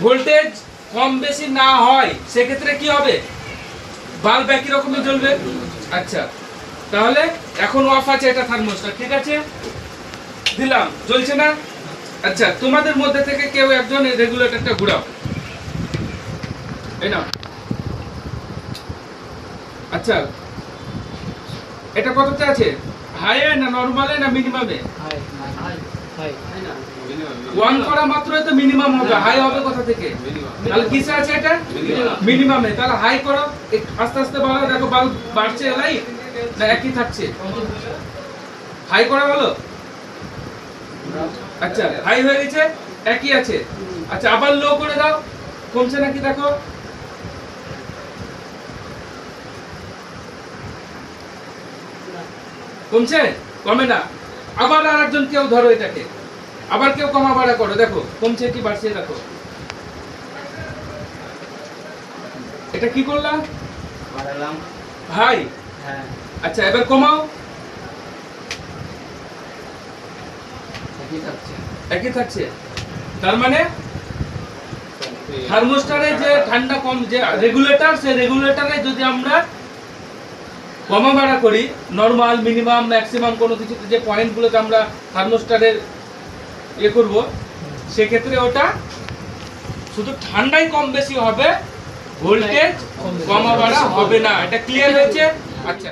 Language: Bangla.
ভোল্টেজ কম বেশি না হয় সেক্ষেত্রে কি হবে? বাল্ব একই রকমই জ্বলবে। আচ্ছা, তাহলে এখন অফ আছে এটা থার্মোস্টার, ঠিক আছে, দিলাম, জ্বলছে না। আচ্ছা, তোমাদের মধ্যে থেকে কেউ একজন এই রেগুলেটরটা ঘোরাও, এই নাও। আচ্ছা, এটা কততে আছে? হাইয়ে না নরমালে না মিনিমামে? ওয়ান করা মাত্রই তো মিনিমাম হবে, হাই হবে কোথা থেকে? তাহলে কিসে আছে এটা? মিনিমামে। তাহলে হাই করো, আস্তে আস্তে বাড়াও, দেখো বাল্ব বাড়ছে লাইট না একই থাকছে? হাই করা হলো। আচ্ছা, হাই হয়ে গেছে, একই আছে। আচ্ছা, আবার লো করে দাও, কমছে নাকি দেখো। কমছে? কমে না। আবার আরেকজন কেউ ধরো এটাকে, আবার কেউ কমা বাড়া করো, দেখো কমছে কি বাড়ছে দেখো। এটা কি করলাম? বাড়ালাম। হাই। হ্যাঁ, আচ্ছা, এবার কমাও, একই থাকছে। একই থাকছে। তার মানে থার্মোস্টারে যে ঠান্ডা কম যে রেগুলেটর, সেই রেগুলেটরে যদি আমরা কমা বাড়া করি, নরমাল মিনিমাম ম্যাক্সিমাম কোনো কিছুতে যে পয়েন্টগুলোতে আমরা থার্মোস্টারের করব, সেক্ষেত্রে ওটা শুধু ঠান্ডাই কম বেশি হবে, ভোল্টেজ কমা বাড়া হবে না। এটা ক্লিয়ার হয়েছে? আচ্ছা।